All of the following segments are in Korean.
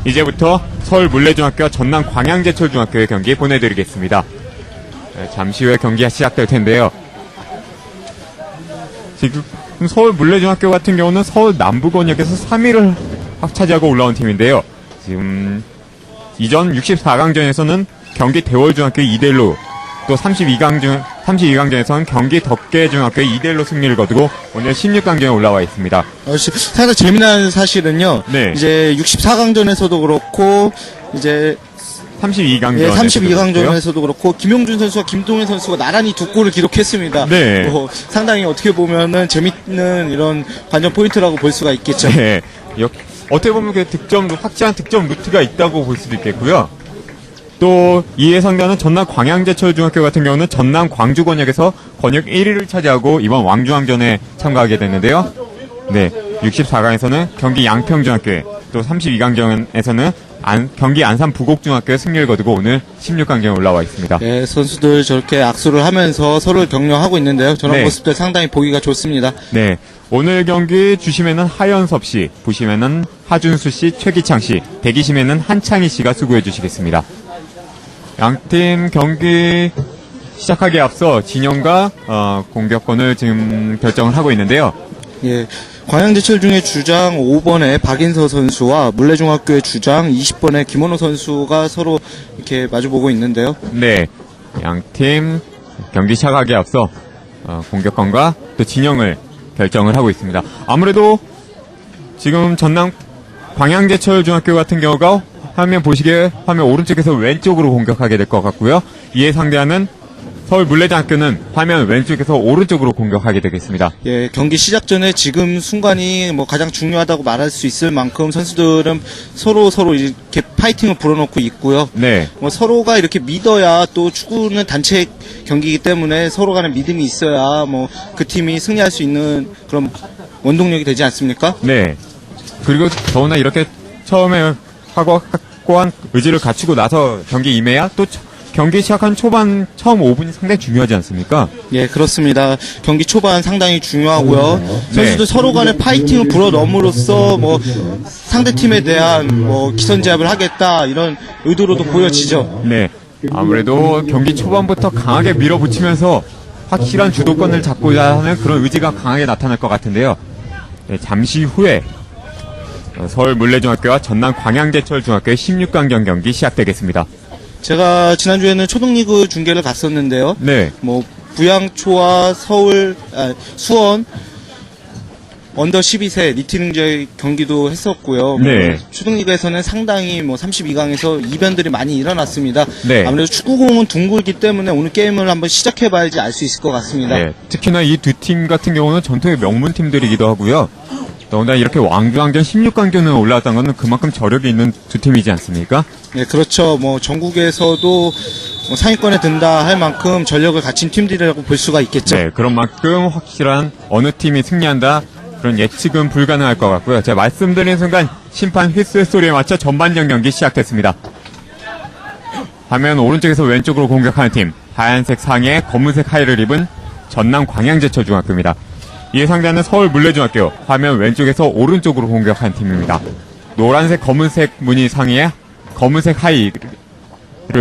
이제부터 서울 물레중학교와 전남 광양제철중학교의 경기 보내드리겠습니다. 네, 잠시 후에 경기가 시작될 텐데요. 지금 서울 물레중학교 같은 경우는 서울 남부권역에서 3위를 차지하고 올라온 팀인데요. 지금 이전 64강전에서는 경기 대월중학교 2대1로 또 32강전에서는 경기 덕계중학교 2대1로 승리를 거두고 오늘 16강전에 올라와 있습니다. 상당히 재미난 사실은요. 네. 이제 64강전에서도 그렇고 이제 32강전에서도 그렇고 김용준 선수와 김동현 선수가 나란히 두 골을 기록했습니다. 네. 상당히 어떻게 보면은 재밌는 이런 관전 포인트라고 볼 수가 있겠죠. 네. 어떻게 보면 그 확실한 득점 루트가 있다고 볼 수도 있겠고요. 또 이에 상대하는 전남 광양제철중학교 같은 경우는 전남 광주권역에서 권역 1위를 차지하고 이번 왕중왕전에 참가하게 됐는데요. 네, 64강에서는 경기 양평중학교에 또 32강전에서는 경기 안산 부곡중학교에 승리를 거두고 오늘 16강전에 올라와 있습니다. 네, 선수들 저렇게 악수를 하면서 서로를 격려하고 있는데요. 저런 네. 모습들 상당히 보기가 좋습니다. 네, 오늘 경기 주심에는 하연섭 씨, 부심에는 하준수 씨, 최기창 씨, 대기심에는 한창희 씨가 수고해 주시겠습니다. 양팀 경기 시작하기에 앞서 진영과 공격권을 지금 결정을 하고 있는데요. 예, 광양제철 중에 주장 5번의 박인서 선수와 물레중학교의 주장 20번의 김원호 선수가 서로 이렇게 마주보고 있는데요. 네, 양팀 경기 시작하기에 앞서 공격권과 또 진영을 결정을 하고 있습니다. 아무래도 지금 전남 광양제철중학교 같은 경우가 화면 오른쪽에서 왼쪽으로 공격하게 될 것 같고요. 이에 상대하는 서울 물레중학교는 화면 왼쪽에서 오른쪽으로 공격하게 되겠습니다. 예, 경기 시작 전에 지금 순간이 가장 중요하다고 말할 수 있을 만큼 선수들은 서로 이렇게 파이팅을 불어넣고 있고요. 네. 서로가 이렇게 믿어야 또 축구는 단체 경기이기 때문에 서로 간에 믿음이 있어야 그 팀이 승리할 수 있는 그런 원동력이 되지 않습니까? 네. 그리고 더구나 이렇게 처음에 확고한 의지를 갖추고 나서 경기 임해야 또 경기 시작한 초반 처음 5분이 상당히 중요하지 않습니까? 예, 그렇습니다. 경기 초반 상당히 중요하고요. 선수들 서로 간에 파이팅을 불어넣음으로써 상대 팀에 대한 기선제압을 하겠다 이런 의도로도 보여지죠. 네. 아무래도 경기 초반부터 강하게 밀어붙이면서 확실한 주도권을 잡고자 하는 그런 의지가 강하게 나타날 것 같은데요. 네, 잠시 후에 서울 물레중학교와 전남 광양제철중학교의 16강전 경기 시작되겠습니다. 제가 지난주에는 초등리그 중계를 갔었는데요. 네. 부양초와 수원 언더 12세 리트닝제 경기도 했었고요. 네. 초등리그에서는 상당히 32강에서 이변들이 많이 일어났습니다. 네. 아무래도 축구공은 둥글기 때문에 오늘 게임을 한번 시작해봐야지 알 수 있을 것 같습니다. 네. 특히나 이 두 팀 같은 경우는 전통의 명문팀들이기도 하고요. 더군다나 이렇게 왕중왕전 16강전에 올라왔다는 것은 그만큼 저력이 있는 두 팀이지 않습니까? 네, 그렇죠. 전국에서도 상위권에 든다 할 만큼 전력을 갖춘 팀들이라고 볼 수가 있겠죠. 네, 그런 만큼 확실한 어느 팀이 승리한다 그런 예측은 불가능할 것 같고요. 제가 말씀드린 순간 심판 휘슬 소리에 맞춰 전반전 경기 시작됐습니다. 화면 오른쪽에서 왼쪽으로 공격하는 팀, 하얀색 상의에 검은색 하의를 입은 전남 광양제철중학교입니다. 이에 상대하는 서울 물레중학교, 화면 왼쪽에서 오른쪽으로 공격한 팀입니다. 노란색 검은색 무늬 상의에 검은색 하의를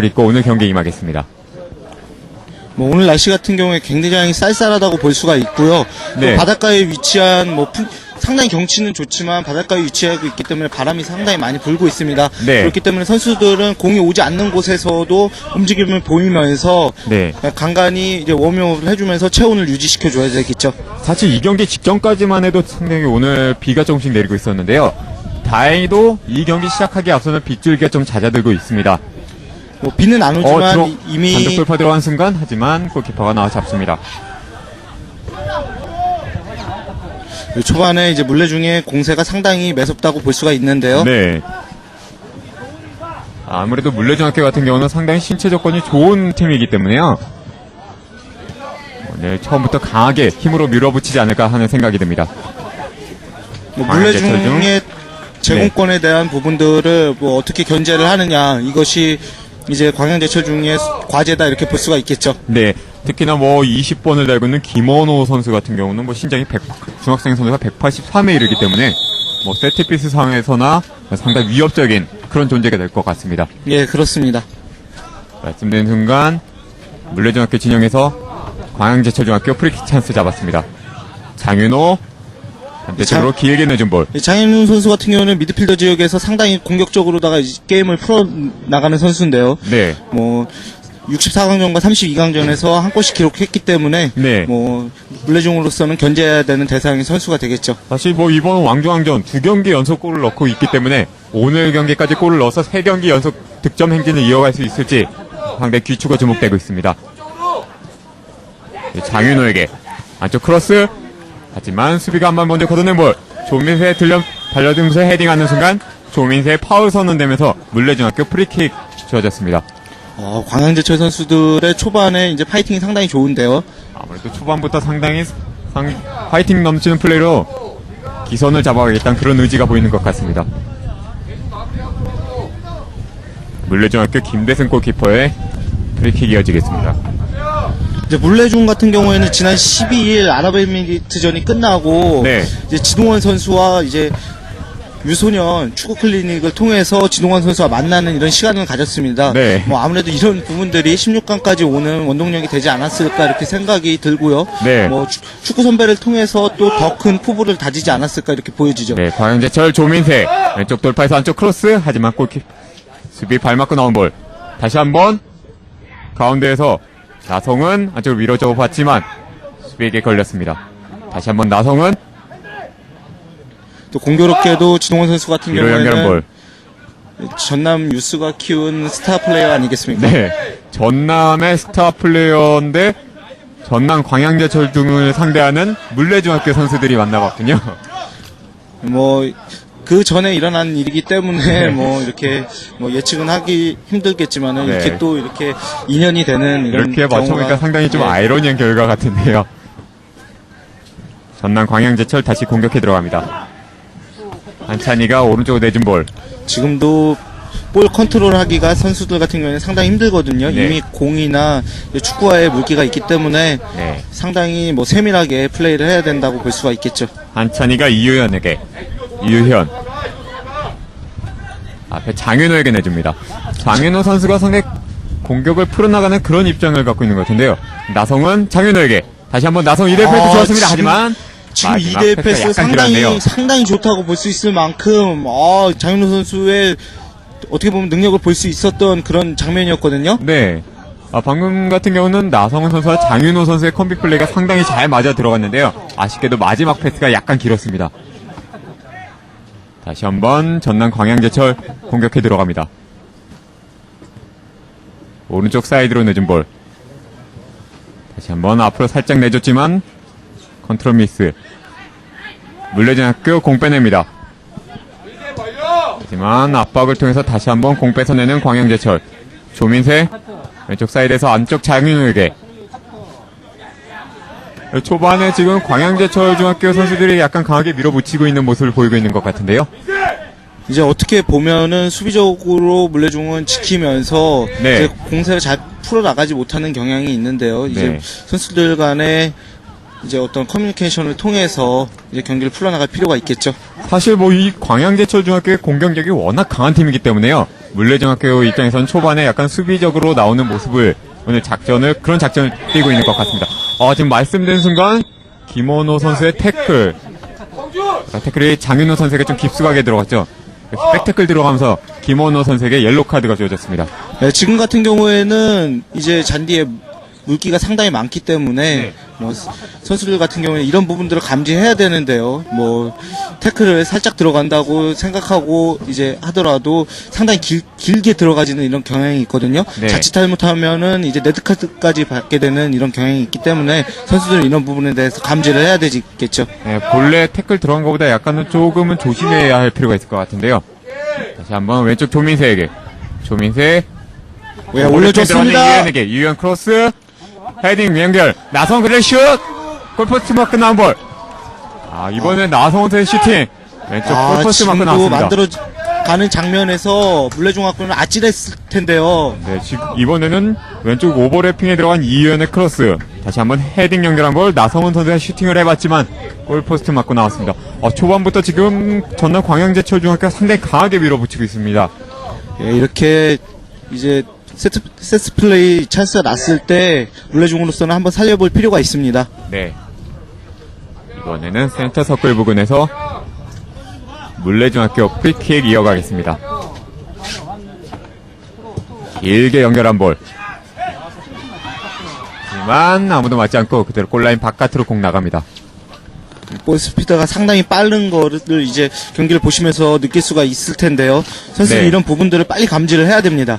입고 오늘 경기에 임하겠습니다. 오늘 날씨 같은 경우에 굉장히 쌀쌀하다고 볼 수가 있고요. 네. 또 바닷가에 위치한 상당히 경치는 좋지만 바닷가에 위치하고 있기 때문에 바람이 상당히 많이 불고 있습니다. 네. 그렇기 때문에 선수들은 공이 오지 않는 곳에서도 움직임을 보이면서 네. 간간히 이제 워밍업을 해주면서 체온을 유지시켜 줘야 되겠죠. 사실 이 경기 직전까지만 해도 상당히 오늘 비가 조금씩 내리고 있었는데요. 다행히도 이 경기 시작하기에 앞서는 빗줄기가 좀 잦아들고 있습니다. 비는 안 오지만 이미 단독 돌파 들어간 순간 하지만 골키퍼가 나와 잡습니다. 초반에 이제 물레중의 공세가 상당히 매섭다고 볼 수가 있는데요. 네. 아무래도 물레중학교 같은 경우는 상당히 신체 조건이 좋은 팀이기 때문에요. 오늘 처음부터 강하게 힘으로 밀어붙이지 않을까 하는 생각이 듭니다. 물레중의 제공권에 대한 부분들을 어떻게 견제를 하느냐 이것이 이제 광양제철중의 과제다 이렇게 볼 수가 있겠죠. 네. 특히나 20번을 달고 있는 김원호 선수 같은 경우는 신장이 중학생 선수가 183에 이르기 때문에 세트피스 상에서나 상당히 위협적인 그런 존재가 될 것 같습니다. 예, 그렇습니다. 말씀드린 순간 물레중학교 진영에서 광양제철중학교 프리킥 찬스 잡았습니다. 장윤호 반대쪽으로 길게 내준 볼. 장현훈 선수 같은 경우는 미드필더 지역에서 상당히 공격적으로다가 게임을 풀어 나가는 선수인데요. 네. 뭐 64강전과 32강전에서 한 골씩 기록했기 때문에 네. 뭐 물레중으로서는 견제해야 되는 대상의 선수가 되겠죠. 사실 뭐 이번 왕중왕전 2경기 연속 골을 넣고 있기 때문에 오늘 경기까지 골을 넣어서 3경기 연속 득점 행진을 이어갈 수 있을지 상대 귀추가 주목되고 있습니다. 장윤호에게 안쪽 크로스. 하지만 수비가 한 번 먼저 걷어낸 볼. 조민세 달려들면서 헤딩하는 순간 조민세의 파울 선언되면서 물레중학교 프리킥 주어졌습니다. 광양제철 선수들의 초반에 이제 파이팅이 상당히 좋은데요. 아무래도 초반부터 상당히 파이팅 넘치는 플레이로 기선을 잡아가겠다는 그런 의지가 보이는 것 같습니다. 물레중학교 김대승 골키퍼의 프리킥이 이어지겠습니다. 이제 물레중 같은 경우에는 지난 12일 아랍에미리트전이 끝나고 네. 이제 지동원 선수와 이제 유소년 축구 클리닉을 통해서 지동원 선수와 만나는 이런 시간을 가졌습니다. 네. 뭐 아무래도 이런 부분들이 16강까지 오는 원동력이 되지 않았을까 이렇게 생각이 들고요. 네. 뭐 축구 선배를 통해서 또 더 큰 포부를 다지지 않았을까 이렇게 보여지죠. 네, 광양제철 조민세 왼쪽 돌파해서 안쪽 크로스. 하지만 골키 수비 발 맞고 나온 볼. 다시 한번 가운데에서 나성은 안쪽으로 밀어줘 봤지만 수비에게 걸렸습니다. 다시 한번 나성은 또 공교롭게도 지동원 선수 같은 뒤로 연결한 경우에는 볼. 전남 유스가 키운 스타 플레이어 아니겠습니까? 네, 전남의 스타 플레이어인데 전남 광양제철 중을 상대하는 물레중학교 선수들이 만나봤군요. 뭐 그 전에 일어난 일이기 때문에 뭐 이렇게 뭐 예측은 하기 힘들겠지만은 네. 이렇게 또 이렇게 인연이 되는 이런 이렇게 맞춰보니까 경우가, 상당히 좀 예. 아이러니한 결과 같은데요. 전남 광양제철 다시 공격해 들어갑니다. 한찬이가 오른쪽으로 내준 볼. 지금도 볼 컨트롤하기가 선수들 같은 경우에는 상당히 힘들거든요. 네. 이미 공이나 축구와의 물기가 있기 때문에 네. 상당히 뭐 세밀하게 플레이를 해야 된다고 볼 수가 있겠죠. 한찬이가 이유현에게. 이유현 앞에 장윤호에게 내줍니다. 장윤호 선수가 상대 공격을 풀어나가는 그런 입장을 갖고 있는 것 같은데요. 나성은 장윤호에게 다시 한번 나성 2대 패스 좋았습니다. 하지만 지금 마지막 2대 패스 패스가 약간 길었네요. 상당히 좋다고 볼 수 있을 만큼 장윤호 선수의 어떻게 보면 능력을 볼 수 있었던 그런 장면이었거든요. 네. 방금 같은 경우는 나성은 선수와 장윤호 선수의 콤비 플레이가 상당히 잘 맞아 들어갔는데요. 아쉽게도 마지막 패스가 약간 길었습니다. 다시 한번 전남 광양제철 공격해 들어갑니다. 오른쪽 사이드로 내준 볼. 다시 한번 앞으로 살짝 내줬지만 컨트롤 미스. 물레중학교 공 빼냅니다. 하지만 압박을 통해서 다시 한번 공 뺏어내는 광양제철. 조민세 왼쪽 사이드에서 안쪽 장윤호에게. 초반에 지금 광양제철 중학교 선수들이 약간 강하게 밀어붙이고 있는 모습을 보이고 있는 것 같은데요. 이제 어떻게 보면은 수비적으로 물레중은 지키면서 네. 이제 공세를 잘 풀어 나가지 못하는 경향이 있는데요. 이제 네. 선수들 간에 이제 어떤 커뮤니케이션을 통해서 이제 경기를 풀어 나갈 필요가 있겠죠. 사실 뭐 이 광양제철 중학교의 공격력이 워낙 강한 팀이기 때문에요. 물레중학교 입장에서는 초반에 약간 수비적으로 나오는 모습을 오늘 그런 작전을 띄고 있는 것 같습니다. 지금 말씀드린 순간 김원호 선수의 태클이 장윤호 선수에게 좀 깊숙하게 들어갔죠. 백태클 들어가면서 김원호 선수에게 옐로 카드가 주어졌습니다. 네, 지금 같은 경우에는 이제 잔디에 물기가 상당히 많기 때문에 네. 뭐 선수들 같은 경우는 이런 부분들을 감지해야 되는데요. 뭐 태클을 살짝 들어간다고 생각하고 이제 하더라도 상당히 길게 들어가지는 이런 경향이 있거든요. 네. 자칫 잘못하면은 이제 레드카드까지 받게 되는 이런 경향이 있기 때문에 선수들은 이런 부분에 대해서 감지를 해야 되겠죠. 네, 본래 태클 들어간 것보다 약간은 조금은 조심해야 할 필요가 있을 것 같은데요. 다시 한번 왼쪽 조민세에게. 조민세 네, 올려줬습니다. 유현 크로스 헤딩 연결. 나성 그대 슛. 골포스트 마크 나온 볼. 이번엔 나성훈의 슈팅. 왼쪽 골포스트 마크 지금도 나왔습니다. 만들어가는 장면에서 물레중학교는 아찔했을 텐데요. 네, 지금 이번에는 왼쪽 오버래핑에 들어간 이유현의 크로스. 다시 한번 헤딩 연결한 볼. 나성훈 선수가 슈팅을 해봤지만 골포스트 맞고 나왔습니다. 초반부터 지금 전남 광양제철 중학교가 상당히 강하게 밀어붙이고 있습니다. 예, 이렇게 이제 세트 플레이 찬스가 났을 때 물레중으로서는 한번 살려볼 필요가 있습니다. 네. 이번에는 센터 서클 부근에서 물레중학교 프리킥 이어가겠습니다. 길게 연결한 볼. 하지만 아무도 맞지 않고 그대로 골라인 바깥으로 공 나갑니다. 볼 스피드가 상당히 빠른 거를 이제 경기를 보시면서 느낄 수가 있을 텐데요. 선수는 네. 이런 부분들을 빨리 감지를 해야 됩니다.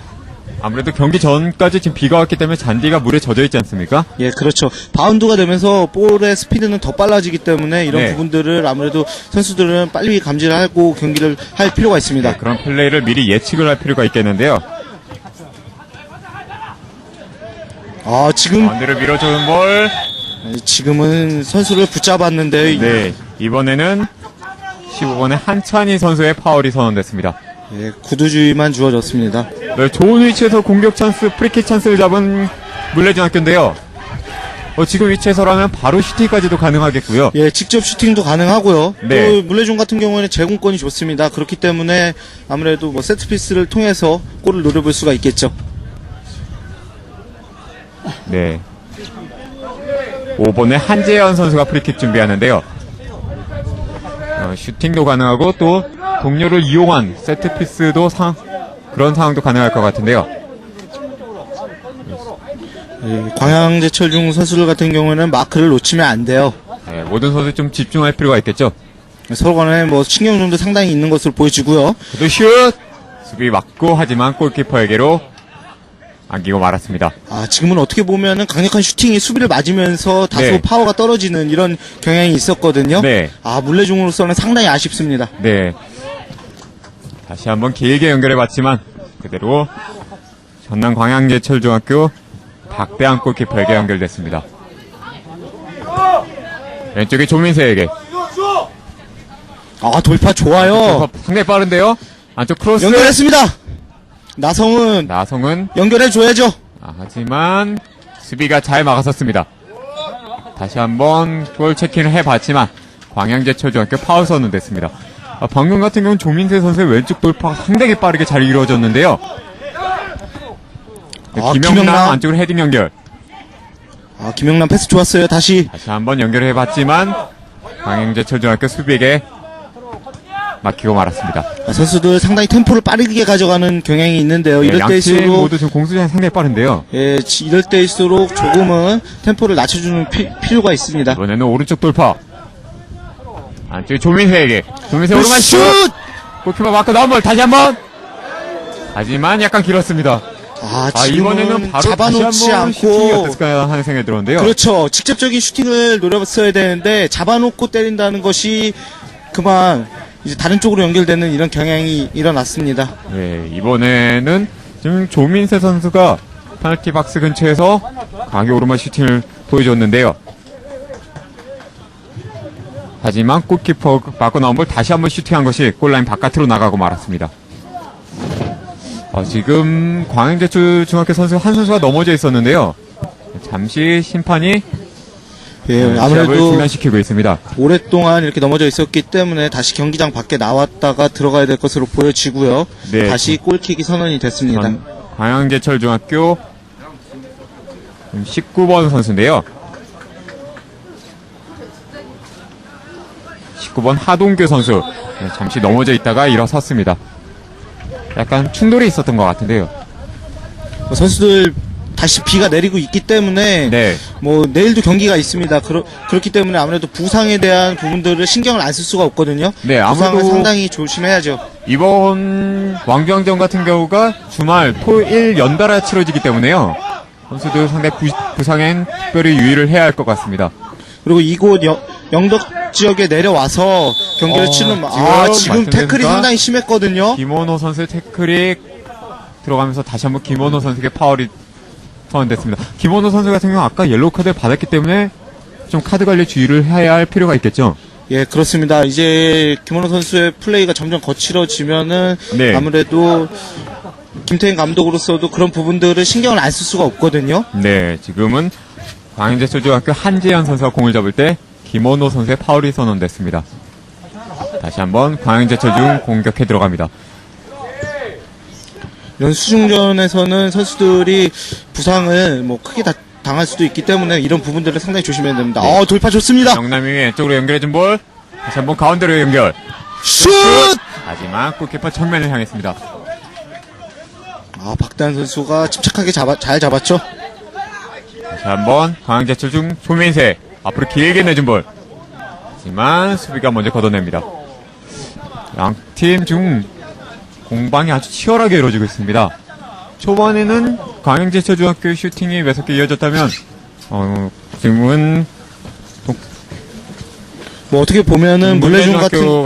아무래도 경기 전까지 지금 비가 왔기 때문에 잔디가 물에 젖어 있지 않습니까? 예, 그렇죠. 바운드가 되면서 볼의 스피드는 더 빨라지기 때문에 이런 네. 부분들을 아무래도 선수들은 빨리 감지를 하고 경기를 할 필요가 있습니다. 네, 그런 플레이를 미리 예측을 할 필요가 있겠는데요. 지금 가운데를 밀어주는 볼. 지금은 선수를 붙잡았는데 네, 이번에는 15번의 한찬희 선수의 파울이 선언됐습니다. 예, 구두주의만 주어졌습니다. 네, 좋은 위치에서 공격 찬스, 프리킥 찬스를 잡은 물레중학교인데요. 지금 위치에서라면 바로 슈팅까지도 가능하겠고요. 예, 직접 슈팅도 가능하고요. 네. 또 물레중 같은 경우에는 제공권이 좋습니다. 그렇기 때문에 아무래도 뭐 세트피스를 통해서 골을 노려볼 수가 있겠죠. 네. 5번의 한재현 선수가 프리킥 준비하는데요. 슈팅도 가능하고 또 동료를 이용한 세트피스도 그런 상황도 가능할 것 같은데요. 예, 광양제철중 선수들 같은 경우에는 마크를 놓치면 안 돼요. 네, 모든 선수 좀 집중할 필요가 있겠죠. 서로 간에 뭐 신경전도 상당히 있는 것으로 보여지고요. 또 슛! 수비 맞고 하지만 골키퍼에게로 안기고 말았습니다. 지금은 어떻게 보면은 강력한 슈팅이 수비를 맞으면서 다소 네. 파워가 떨어지는 이런 경향이 있었거든요. 네. 물레중으로서는 상당히 아쉽습니다. 네. 다시 한번 길게 연결해봤지만 그대로 전남 광양제철중학교 박대한 골키퍼에게 연결됐습니다. 왼쪽에 조민세에게 돌파 좋아요. 상당히 빠른데요. 안쪽 크로스 연결했습니다. 나성은 연결해줘야죠. 하지만 수비가 잘 막았었습니다. 다시 한번 골 체킹을 해봤지만 광양제철중학교 파울 선언됐습니다. 방금 같은 경우는 조민세 선수의 왼쪽 돌파가 상당히 빠르게 잘 이루어졌는데요. 네, 김영남 안쪽으로 헤딩 연결. 김영남 패스 좋았어요. 다시 한번 연결해봤지만 광양제철중학교 수비에게 막히고 말았습니다. 선수들 상당히 템포를 빠르게 가져가는 경향이 있는데요. 네, 이럴 양팀 때일수록 모두 지금 공수전이 상당히 빠른데요. 예, 이럴 때일수록 조금은 템포를 낮춰주는 필요가 있습니다. 이번에는 오른쪽 돌파. 안쪽에 조민세에게. 조민세 오른발 슛! 골키퍼 맞고 나온 볼 다시 한번. 하지만 약간 길었습니다. 이번에는 바로 잡아놓지 다시 한번 슈팅이 않고 어땠을까 하는 생각이 들었는데요. 그렇죠. 직접적인 슈팅을 노려봤어야 되는데 잡아놓고 때린다는 것이 그만 이제 다른 쪽으로 연결되는 이런 경향이 일어났습니다. 네, 이번에는 지금 조민세 선수가 페널티 박스 근처에서 강하게 오른발 슈팅을 보여줬는데요. 하지만 골키퍼 맞고 나온 볼 다시 한번 슈팅한 것이 골라인 바깥으로 나가고 말았습니다. 지금 광양제철중학교 선수 한 선수가 넘어져 있었는데요. 잠시 심판이 시합을 아무래도 중단시키고 있습니다. 오랫동안 이렇게 넘어져 있었기 때문에 다시 경기장 밖에 나왔다가 들어가야 될 것으로 보여지고요. 네. 다시 골킥이 선언이 됐습니다. 광양제철중학교 19번 선수인데요. 19번 하동규 선수. 잠시 넘어져 있다가 일어섰습니다. 약간 충돌이 있었던 것 같은데요. 선수들 다시 비가 내리고 있기 때문에 네. 내일도 경기가 있습니다. 그렇기 때문에 아무래도 부상에 대한 부분들을 신경을 안 쓸 수가 없거든요. 네, 부상은 아무래도 상당히 조심해야죠. 이번 왕중왕전 같은 경우가 주말 토일 연달아 치러지기 때문에요. 선수들 상당히 부상엔 특별히 유의를 해야 할 것 같습니다. 그리고 이곳 영덕 지역에 내려와서 경기를 치는 지금 태클이 상당히 심했거든요. 김원호 선수의 태클이 들어가면서 다시 한번 김원호 선수에게 파울이 선언됐습니다. 김원호 선수 같은 경우 아까 옐로우 카드를 받았기 때문에 좀 카드 관리 주의를 해야 할 필요가 있겠죠. 예, 그렇습니다. 이제 김원호 선수의 플레이가 점점 거칠어지면은 네. 아무래도 김태인 감독으로서도 그런 부분들을 신경을 안 쓸 수가 없거든요. 네, 지금은 광양제철중학교 한재현 선수가 공을 잡을 때 김원호 선수의 파울이 선언됐습니다. 다시 한번 광양제철중 공격해 들어갑니다. 이런 수중전에서는 선수들이 부상을 뭐 크게 당할 수도 있기 때문에 이런 부분들을 상당히 조심해야 됩니다. 돌파 좋습니다. 정남이 왼쪽으로 연결해준 볼. 다시 한번 가운데로 연결. 슛! 하지만 골키퍼 정면을 향했습니다. 박대한 선수가 침착하게 잘 잡았죠. 다시 한번 광양제철 중 조민세 앞으로 길게 내준 볼. 하지만 수비가 먼저 걷어냅니다. 양팀 중 공방이 아주 치열하게 이루어지고 있습니다. 초반에는 광양제철중학교 슈팅이 매섭게 이어졌다면 지금은 뭐 어떻게 보면은 물레중 같은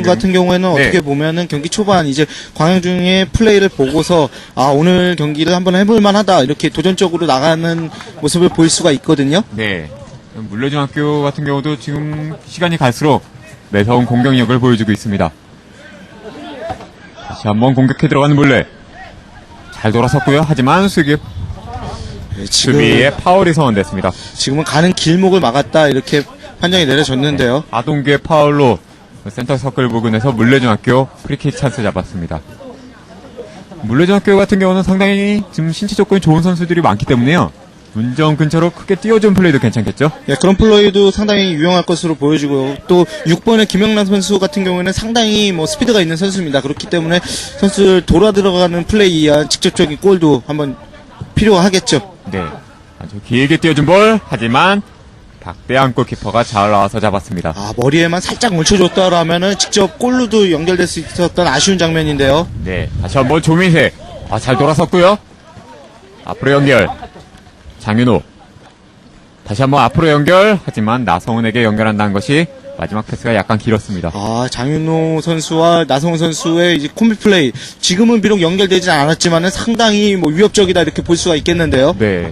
같은 경우에는 네. 어떻게 보면은 경기 초반 이제 광양중의 플레이를 보고서 오늘 경기를 한번 해볼 만하다 이렇게 도전적으로 나가는 모습을 보일 수가 있거든요. 네. 물레중학교 같은 경우도 지금 시간이 갈수록 매서운 공격력을 보여주고 있습니다. 다시 한번 공격해 들어가는 물레. 잘 돌아섰고요. 하지만 수비의 파울이 선언됐습니다. 지금은 가는 길목을 막았다 이렇게 판정이 내려졌는데요. 아동규의 파울로 센터 서클 부근에서 물레중학교 프리킥 찬스 잡았습니다. 물레중학교 같은 경우는 상당히 지금 신체 조건이 좋은 선수들이 많기 때문에요. 문정 근처로 크게 띄워준 플레이도 괜찮겠죠? 예, 그런 플레이도 상당히 유용할 것으로 보여지고요. 또 6번의 김영란 선수 같은 경우에는 상당히 뭐 스피드가 있는 선수입니다. 그렇기 때문에 선수들 돌아 들어가는 플레이에 의한 직접적인 골도 한번 필요하겠죠. 네. 아주 길게 띄워준 볼. 하지만 박대한 골키퍼가 잘 나와서 잡았습니다. 머리에만 살짝 묻혀줬다라면은 직접 골로도 연결될 수 있었던 아쉬운 장면인데요. 네. 다시 한번 조민세. 잘 돌아섰고요. 앞으로 연결. 장윤호. 다시 한번 앞으로 연결. 하지만 나성훈에게 연결한다는 것이 마지막 패스가 약간 길었습니다. 장윤호 선수와 나성훈 선수의 이제 콤비 플레이. 지금은 비록 연결되지 않았지만은 상당히 뭐 위협적이다 이렇게 볼 수가 있겠는데요. 네.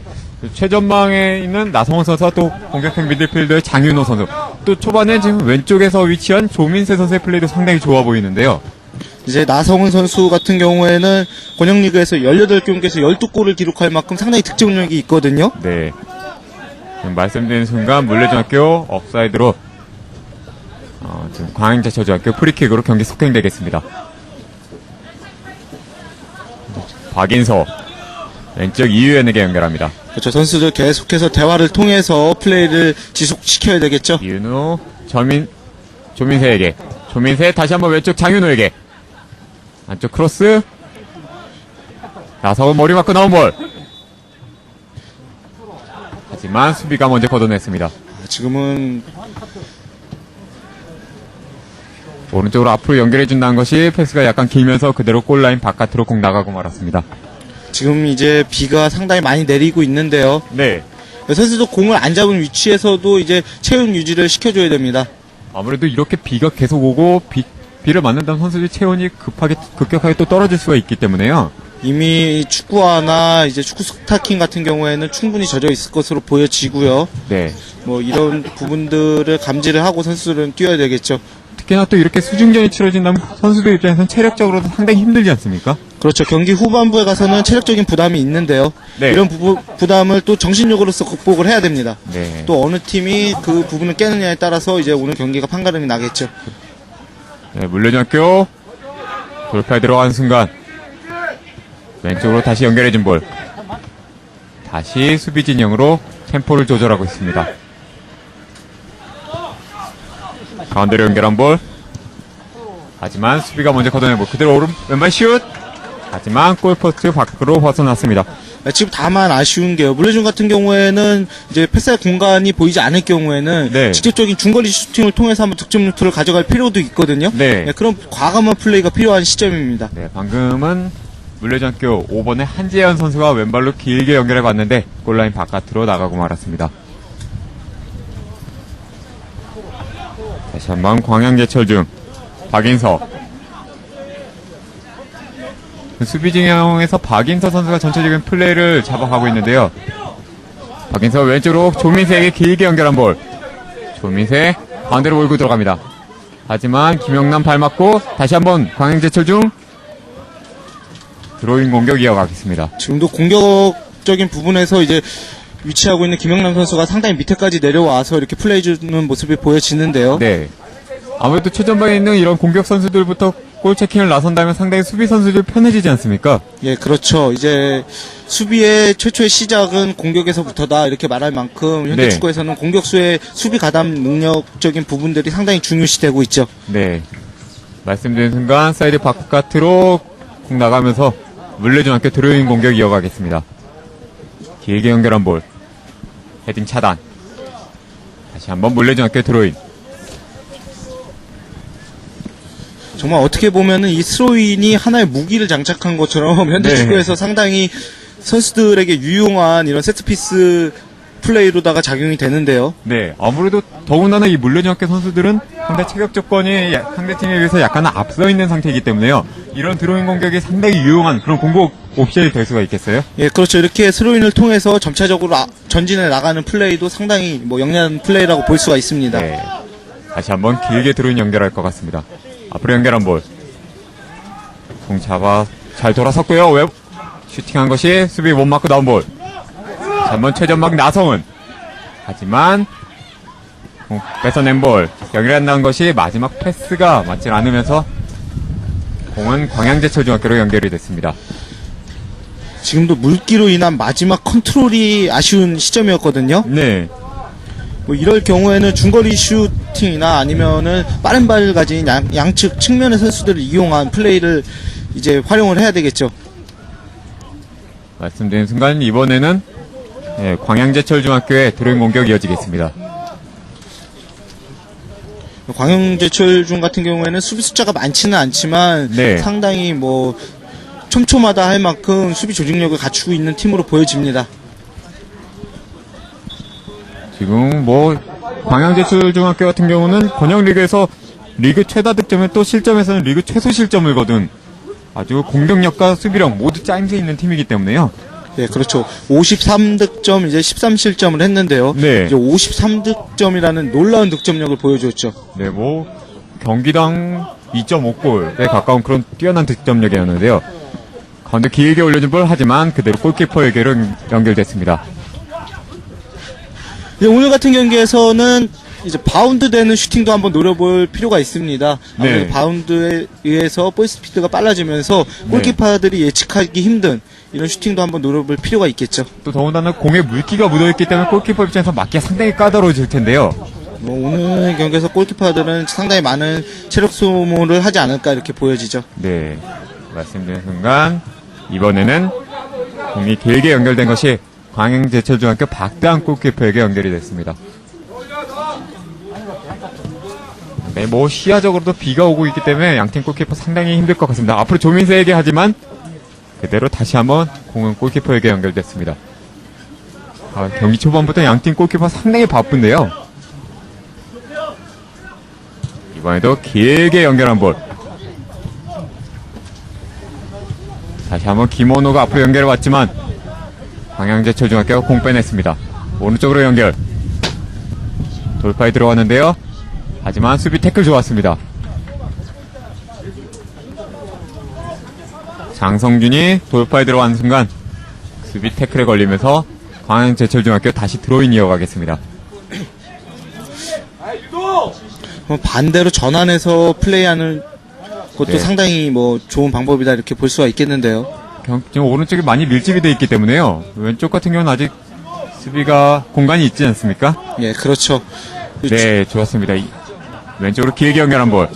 최전방에 있는 나성훈 선수와 또 공격형 미들필더의 장윤호 선수. 또 초반에 지금 왼쪽에서 위치한 조민세 선수의 플레이도 상당히 좋아 보이는데요. 이제 나성훈 선수 같은 경우에는 권영리그에서 18경기에서 12골을 기록할 만큼 상당히 득점력이 있거든요. 네. 지금 말씀드린 순간 물레중학교 업사이드로 지금 광양제철중학교 프리킥으로 경기 속행되겠습니다. 박인서 왼쪽 이유연에게 연결합니다. 그렇죠. 선수들 계속해서 대화를 통해서 플레이를 지속시켜야 되겠죠. 이윤우 조민세에게 조민세 다시 한번 왼쪽 장윤호에게 안쪽 크로스 나성훈 머리 맞고 나온 볼. 하지만 수비가 먼저 걷어냈습니다. 지금은 오른쪽으로 앞으로 연결해준다는 것이 패스가 약간 길면서 그대로 골라인 바깥으로 공 나가고 말았습니다. 지금 이제 비가 상당히 많이 내리고 있는데요. 네. 선수도 공을 안 잡은 위치에서도 이제 체온 유지를 시켜줘야 됩니다. 아무래도 이렇게 비가 계속 오고 비를 맞는다면 선수들이 체온이 급격하게 또 떨어질 수가 있기 때문에요. 이미 축구화나 이제 축구 스타킹 같은 경우에는 충분히 젖어 있을 것으로 보여지고요. 네. 뭐 이런 부분들을 감지를 하고 선수들은 뛰어야 되겠죠. 특히나 또 이렇게 수중전이 치러진다면 선수들 입장에서는 체력적으로도 상당히 힘들지 않습니까? 그렇죠. 경기 후반부에 가서는 체력적인 부담이 있는데요. 네. 이런 부담을 또 정신력으로서 극복을 해야 됩니다. 네. 또 어느 팀이 그 부분을 깨느냐에 따라서 이제 오늘 경기가 판가름이 나겠죠. 네, 물레중학교 돌파에 들어가는 순간 왼쪽으로 다시 연결해준 볼. 다시 수비 진영으로 템포를 조절하고 있습니다. 가운데로 연결한 볼. 하지만 수비가 먼저 걷어내고 그대로 왼발 슛. 하지만 골포스트 밖으로 벗어났습니다. 지금 다만 아쉬운 게요. 물레중 같은 경우에는 이제 패스할 공간이 보이지 않을 경우에는 네. 직접적인 중거리 슈팅을 통해서 한번 득점 루트를 가져갈 필요도 있거든요. 네. 그런 과감한 플레이가 필요한 시점입니다. 네, 방금은 물레중학교 5번의 한재현 선수가 왼발로 길게 연결해 봤는데 골라인 바깥으로 나가고 말았습니다. 다시 한번 광양제철 중 박인서. 수비 진영에서 박인서 선수가 전체적인 플레이를 잡아가고 있는데요. 박인서 왼쪽으로 조민세에게 길게 연결한 볼. 조민세 가운데로 몰고 들어갑니다. 하지만 김영남 발 맞고 다시 한번 광양제철 중 드로잉 공격 이어가겠습니다. 지금도 공격적인 부분에서 이제 위치하고 있는 김영남 선수가 상당히 밑에까지 내려와서 이렇게 플레이 주는 모습이 보여지는데요. 네. 아무래도 최전방에 있는 이런 공격 선수들부터 골 체킹을 나선다면 상당히 수비 선수들 편해지지 않습니까? 예, 그렇죠. 이제 수비의 최초의 시작은 공격에서부터다 이렇게 말할 만큼 현대 네. 축구에서는 공격수의 수비 가담 능력적인 부분들이 상당히 중요시되고 있죠. 네. 말씀드린 순간 사이드 바깥으로 공 나가면서 물레중학교 드로잉 공격 이어가겠습니다. 길게 연결한 볼. 헤딩 차단. 다시 한번 물레중학교 드로잉. 정말 어떻게 보면은 이 스로인이 하나의 무기를 장착한 것처럼 현대 네. 축구에서 상당히 선수들에게 유용한 이런 세트피스 플레이로다가 작용이 되는데요. 네. 아무래도 더군다나 이 물레중학교 선수들은 상대 체격 조건이 상대팀에 비해서 약간 앞서 있는 상태이기 때문에요. 이런 드로잉 공격이 상당히 유용한 그런 공격 옵션이 될 수가 있겠어요? 예, 그렇죠. 이렇게 스로인을 통해서 점차적으로 전진해 나가는 플레이도 상당히 영리한 플레이라고 볼 수가 있습니다. 네. 다시 한번 길게 드로잉 연결할 것 같습니다. 앞으로 연결한 볼. 공 잡아 잘 돌아섰고요. 왜 슈팅한 것이 수비 못 맞고 나온 볼. 다시 한번 최전방 나성은. 하지만 공 뺏어낸 볼. 연결한 나온 것이 마지막 패스가 맞질 않으면서 공은 광양제철중학교로 연결이 됐습니다. 지금도 물기로 인한 마지막 컨트롤이 아쉬운 시점이었거든요. 네. 이럴 경우에는 중거리 슈팅이나 아니면은 빠른 발을 가진 양측 측면의 선수들을 이용한 플레이를 이제 활용을 해야 되겠죠. 말씀드린 순간 이번에는 광양제철중학교의 드로잉 공격이 이어지겠습니다. 광양제철중 같은 경우에는 수비 숫자가 많지는 않지만 네. 상당히 촘촘하다 할 만큼 수비 조직력을 갖추고 있는 팀으로 보여집니다. 지금 광양제철중학교 같은 경우는 권영리그에서 리그 최다 득점에 또 실점에서는 리그 최소 실점을 거둔 아주 공격력과 수비력 모두 짜임새 있는 팀이기 때문에요. 네, 그렇죠. 53득점, 이제 13실점을 했는데요. 네. 이제 53득점이라는 놀라운 득점력을 보여줬죠. 네, 경기당 2.5골에 가까운 그런 뛰어난 득점력이었는데요. 가운데 길게 올려준 볼 하지만 그대로 골키퍼에게로 연결됐습니다. 오늘 같은 경기에서는 이제 바운드 되는 슈팅도 한번 노려볼 필요가 있습니다. 아무래도 네. 바운드에 의해서 볼 스피드가 빨라지면서 골키퍼들이 예측하기 힘든 이런 슈팅도 한번 노려볼 필요가 있겠죠. 또 더군다나 공에 물기가 묻어있기 때문에 골키퍼 입장에서 맞기가 상당히 까다로워질 텐데요. 오늘 경기에서 골키퍼들은 상당히 많은 체력 소모를 하지 않을까 이렇게 보여지죠. 네, 말씀드린 순간 이번에는 공이 길게 연결된 것이 광양제철중학교 박대한 골키퍼에게 연결이 됐습니다. 네, 시야적으로도 비가 오고 있기 때문에 양팀 골키퍼 상당히 힘들 것 같습니다. 앞으로 조민세에게 하지만 그대로 다시 한번 공은 골키퍼에게 연결됐습니다. 경기 초반부터 양팀 골키퍼 상당히 바쁜데요. 이번에도 길게 연결한 볼. 다시 한번 김원호가 앞으로 연결해 왔지만 광양제철중학교가 공 빼냈습니다. 오른쪽으로 연결. 돌파에 들어왔는데요. 하지만 수비 태클 좋았습니다. 장성준이 돌파에 들어간 순간 수비 태클에 걸리면서 광양제철중학교 다시 드로인 이어가겠습니다. 반대로 전환해서 플레이하는 것도 네. 상당히 좋은 방법이다 이렇게 볼 수가 있겠는데요. 지금 오른쪽이 많이 밀집이 되어 있기 때문에요. 왼쪽 같은 경우는 아직 수비가 공간이 있지 않습니까? 예, 그렇죠. 네, 좋았습니다. 왼쪽으로 길게 연결한 볼.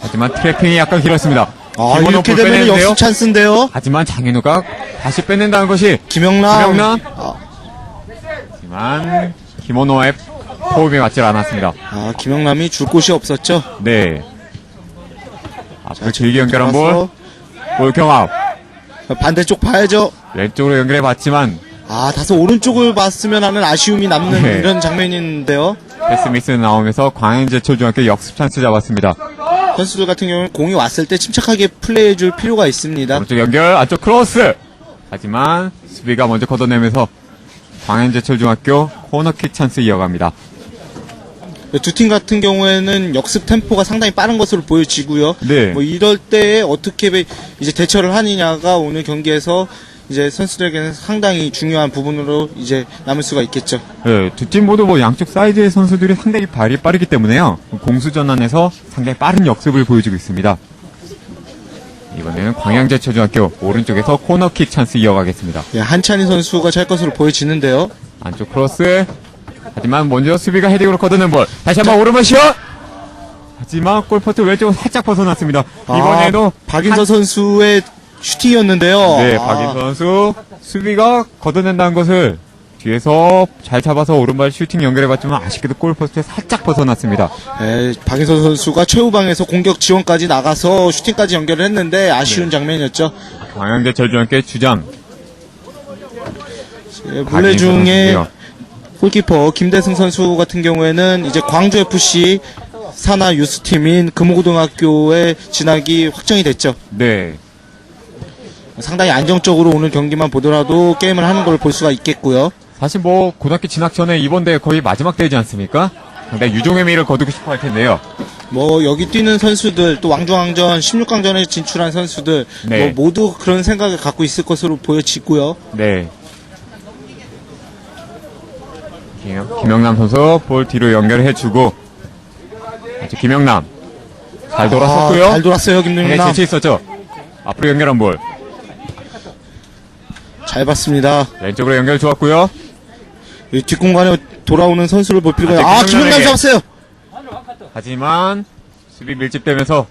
하지만 트래핑이 약간 길었습니다. 김원호 이렇게 볼 되면 빼내는데요. 역습 찬스인데요. 하지만 장현우가 다시 뺏는다는 것이 김영남. 하지만 김원호의 호흡이 맞질 않았습니다. 김영남이 줄 곳이 없었죠. 네. 앞으로 길게 연결한 볼. 볼 경합. 반대쪽 봐야죠. 왼쪽으로 연결해 봤지만 다소 오른쪽을 봤으면 하는 아쉬움이 남는 네. 이런 장면인데요. 패스 미스 나오면서 광양제철중학교 역습 찬스 잡았습니다. 선수들 같은 경우는 공이 왔을 때 침착하게 플레이해줄 필요가 있습니다. 오른쪽 연결, 안쪽 크로스! 하지만 수비가 먼저 걷어내면서 광양제철중학교 코너킥 찬스 이어갑니다. 두 팀 같은 경우에는 역습 템포가 상당히 빠른 것으로 보여지고요. 네. 이럴 때 어떻게 이제 대처를 하느냐가 오늘 경기에서 이제 선수들에게는 상당히 중요한 부분으로 이제 남을 수가 있겠죠. 네, 두 팀 모두 뭐 양쪽 사이드의 선수들이 상당히 발이 빠르기 때문에요. 공수 전환에서 상당히 빠른 역습을 보여주고 있습니다. 이번에는 광양제철중학교 오른쪽에서 코너킥 찬스 이어가겠습니다. 예, 한찬희 선수가 찰 것으로 보여지는데요. 안쪽 크로스. 하지만 먼저 수비가 헤딩으로 걷어낸 볼. 다시 한번 오른발 슛! 하지만 골포트 왼쪽으로 살짝 벗어났습니다. 이번에도 박인서 선수의 슈팅이었는데요. 네, 박인서 선수 수비가 걷어낸다는 것을 뒤에서 잘 잡아서 오른발 슈팅 연결해봤지만 아쉽게도 골포스트에 살짝 벗어났습니다. 네, 박인서 선수가 최후방에서 공격 지원까지 나가서 슈팅까지 연결을 했는데 아쉬운 장면이었죠. 광양제철중학교의 주장 예, 물레중의 선수고요. 골키퍼 김대승 선수 같은 경우에는 이제 광주FC 산하 유스팀인 금호고등학교에 진학이 확정이 됐죠. 네, 상당히 안정적으로 오늘 경기만 보더라도 게임을 하는 걸 볼 수가 있겠고요. 사실 뭐 고등학교 진학 전에 이번 대회 거의 마지막 대회지 않습니까? 상당히 유종의 미를 거두고 싶어 할 텐데요. 뭐 여기 뛰는 선수들 또 왕중왕전 16강전에 진출한 선수들 네. 뭐 모두 그런 생각을 갖고 있을 것으로 보여지고요. 네. 김영남 선수 볼 뒤로 연결해주고 아주 김영남 잘 돌았었고요. 잘 돌았어요, 네, 김동남. 재치 있었죠. 앞으로 연결한 볼 잘 봤습니다. 왼쪽으로 연결 좋았고요. 이 뒷공간에 돌아오는 선수를 볼 필요가 있어요. 김영남 김영남에게. 잡았어요. 하지만 수비 밀집되면서